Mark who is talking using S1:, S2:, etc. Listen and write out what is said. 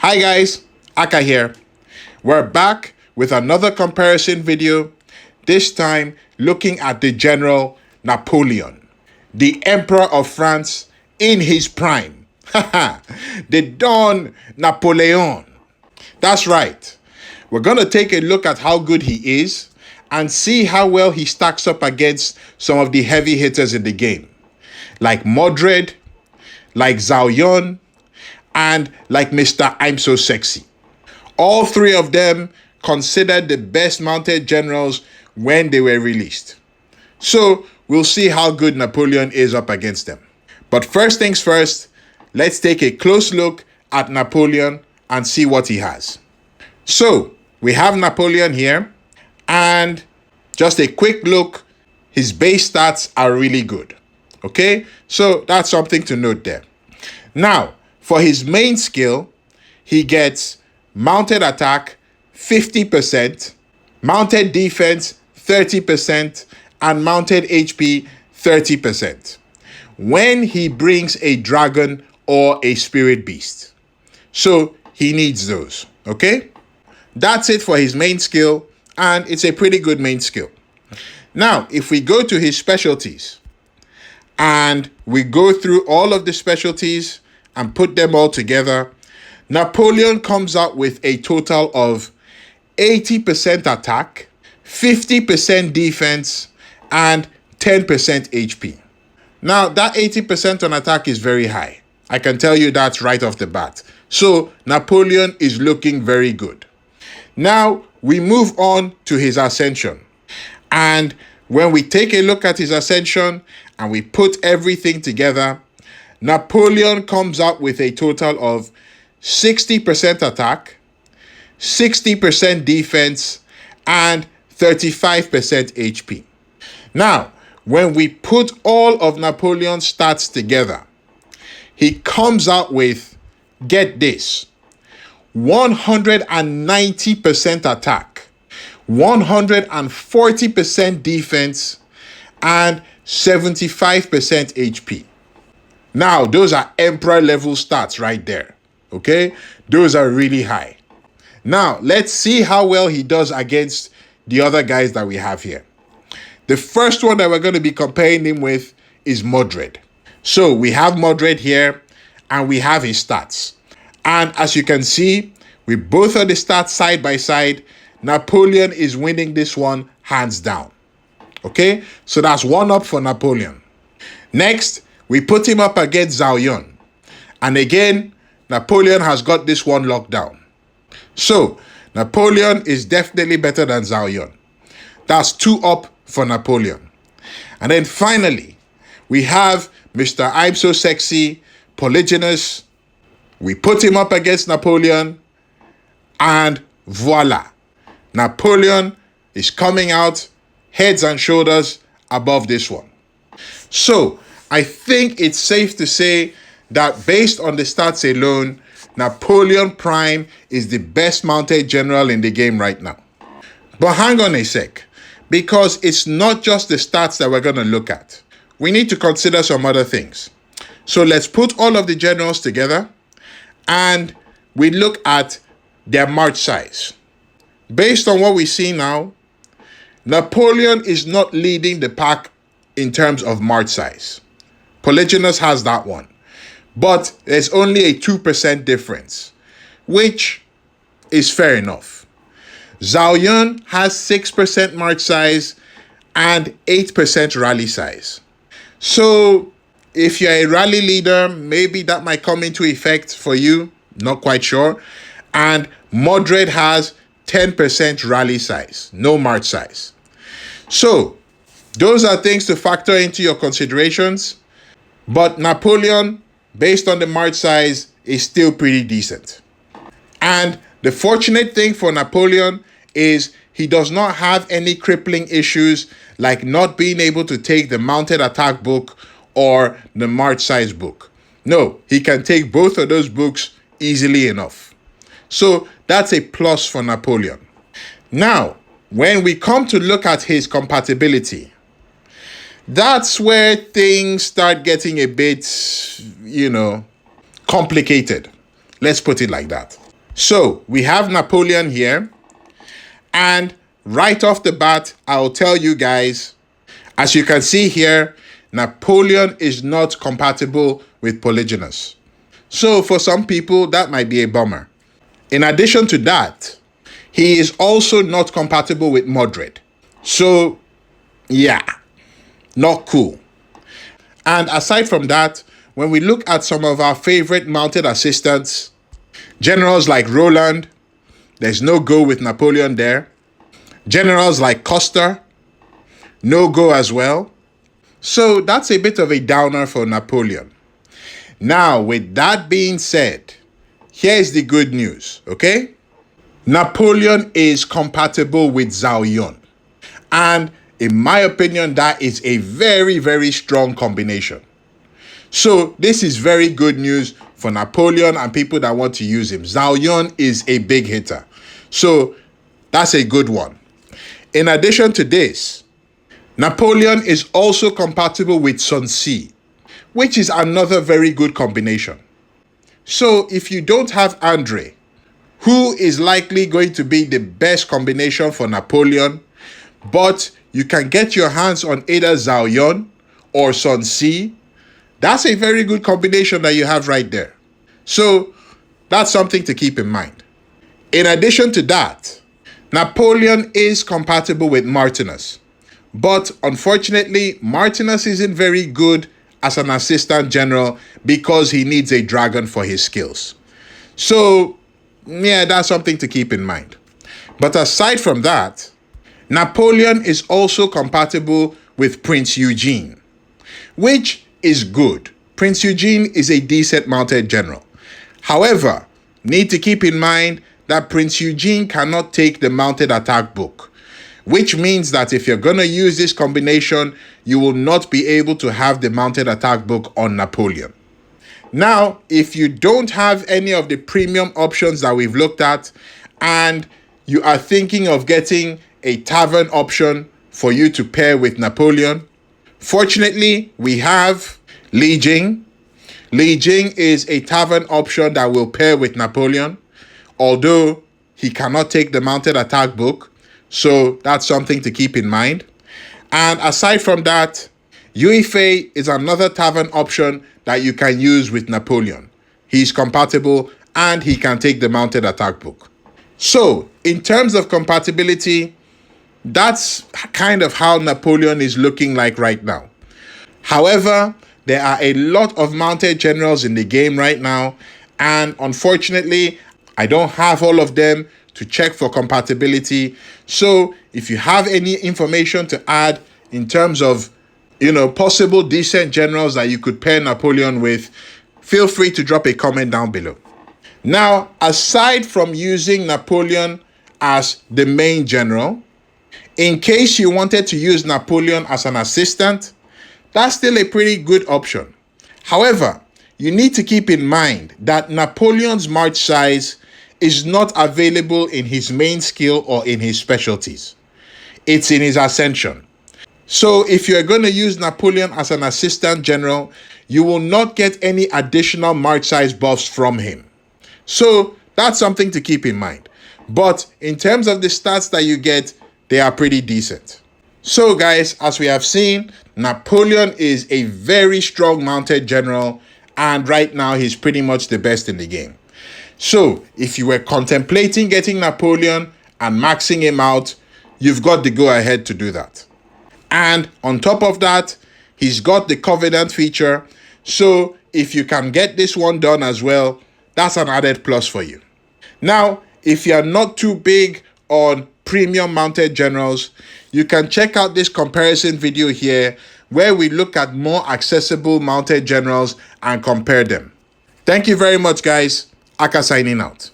S1: Hi guys, Aka here. We're back with another comparison video, this time looking at the General Napoleon, the Emperor of France in his prime. The Don Napoleon. That's right. We're going to take a look at how good he is and see how well he stacks up against some of the heavy hitters in the game, like Modred, like Zhao Yun, and like Mr. I'm So Sexy. All three of them considered the best mounted generals when they were released. So we'll see how good Napoleon is up against them. But first things first, let's take a close look at Napoleon and see what he has. So we have Napoleon here, and just a quick look, his base stats are really good. Okay, so that's something to note there. Now, for his main skill, he gets mounted attack 50%, mounted defense 30%, and mounted HP 30% when he brings a dragon or a spirit beast. So he needs those, okay? That's it for his main skill, and it's a pretty good main skill. Now, if we go to his specialties and we go through all of the specialties and put them all together, Napoleon comes out with a total of 80% attack, 50% defense, and 10% HP. Now, that 80% on attack is very high. I can tell you that right off the bat. So, Napoleon is looking very good. Now, we move on to his ascension. And when we take a look at his ascension and we put everything together, Napoleon comes out with a total of 60% attack, 60% defense, and 35% HP. Now, when we put all of Napoleon's stats together, he comes out with, get this, 190% attack, 140% defense, and 75% HP. Now, those are Emperor level stats right there, okay? Those are really high. Now, let's see how well he does against the other guys that we have here. The first one that we're going to be comparing him with is Modred. So we have Modred here, and we have his stats. And as you can see, with both of the stats side by side, Napoleon is winning this one hands down. Okay, so that's one up for Napoleon. Next, we put him up against Zhao Yun. And again, Napoleon has got this one locked down. So, Napoleon is definitely better than Zhao Yun. That's 2 up for Napoleon. And then finally, we have Mr. I'm So Sexy, Polygynous. We put him up against Napoleon, and voila. Napoleon is coming out heads and shoulders above this one. So, I think it's safe to say that based on the stats alone, Napoleon Prime is the best mounted general in the game right now. But hang on a sec, because it's not just the stats that we're going to look at. We need to consider some other things. So let's put all of the generals together and we look at their march size. Based on what we see now, Napoleon is not leading the pack in terms of march size. Polygynous has that one. But there's only a 2% difference, which is fair enough. Zhao Yun has 6% march size and 8% rally size. So if you're a rally leader, maybe that might come into effect for you. Not quite sure. And Modred has 10% rally size, no march size. So those are things to factor into your considerations. But Napoleon, based on the march size, is still pretty decent. And the fortunate thing for Napoleon is he does not have any crippling issues like not being able to take the mounted attack book or the march size book. No, he can take both of those books easily enough. So that's a plus for Napoleon. Now, when we come to look at his compatibility, that's where things start getting a bit, complicated. Let's put it like that. So we have Napoleon here, and right off the bat, I'll tell you guys, as you can see here, Napoleon is not compatible with Polygonus. So for some people, that might be a bummer. In addition to that, he is also not compatible with Modred. So yeah, not cool. And aside from that, when we look at some of our favorite mounted assistants, generals like Roland, there's no go with Napoleon there. Generals like Custer, no go as well. So that's a bit of a downer for Napoleon. Now, with that being said, here's the good news, okay? Napoleon is compatible with Zhao Yun. And in my opinion, that is a very, very strong combination. So this is very good news for Napoleon and people that want to use him. Zhao Yun is a big hitter. So that's a good one. In addition to this, Napoleon is also compatible with Sun Si, which is another very good combination. So if you don't have Andre, who is likely going to be the best combination for Napoleon, but you can get your hands on either Zhao Yun or Sun Si, that's a very good combination that you have right there. So that's something to keep in mind. In addition to that, Napoleon is compatible with Martinus. But unfortunately, Martinus isn't very good as an assistant general because he needs a dragon for his skills. So yeah, that's something to keep in mind. But aside from that, Napoleon is also compatible with Prince Eugene, which is good. Prince Eugene is a decent mounted general. However, need to keep in mind that Prince Eugene cannot take the mounted attack book, which means that if you're going to use this combination, you will not be able to have the mounted attack book on Napoleon. Now, if you don't have any of the premium options that we've looked at, and you are thinking of getting a tavern option for you to pair with Napoleon, fortunately, we have Li Jing. Li Jing is a tavern option that will pair with Napoleon, although he cannot take the mounted attack book. So that's something to keep in mind. And aside from that, Yue Fei is another tavern option that you can use with Napoleon. He's compatible and he can take the mounted attack book. So in terms of compatibility, that's kind of how Napoleon is looking like right now. However, there are a lot of mounted generals in the game right now, and unfortunately, I don't have all of them to check for compatibility. So if you have any information to add in terms of, possible decent generals that you could pair Napoleon with, feel free to drop a comment down below. Now, aside from using Napoleon as the main general, in case you wanted to use Napoleon as an assistant, that's still a pretty good option. However, you need to keep in mind that Napoleon's march size is not available in his main skill or in his specialties. It's in his ascension. So if you're going to use Napoleon as an assistant general, you will not get any additional march size buffs from him. So that's something to keep in mind. But in terms of the stats that you get, they are pretty decent. So guys, as we have seen, Napoleon is a very strong mounted general, and right now he's pretty much the best in the game. So if you were contemplating getting Napoleon and maxing him out, you've got the go ahead to do that. And on top of that, he's got the Covenant feature. So if you can get this one done as well, that's an added plus for you. Now, if you're not too big on premium mounted generals, you can check out this comparison video here where we look at more accessible mounted generals and compare them. Thank you very much, guys. Aka signing out.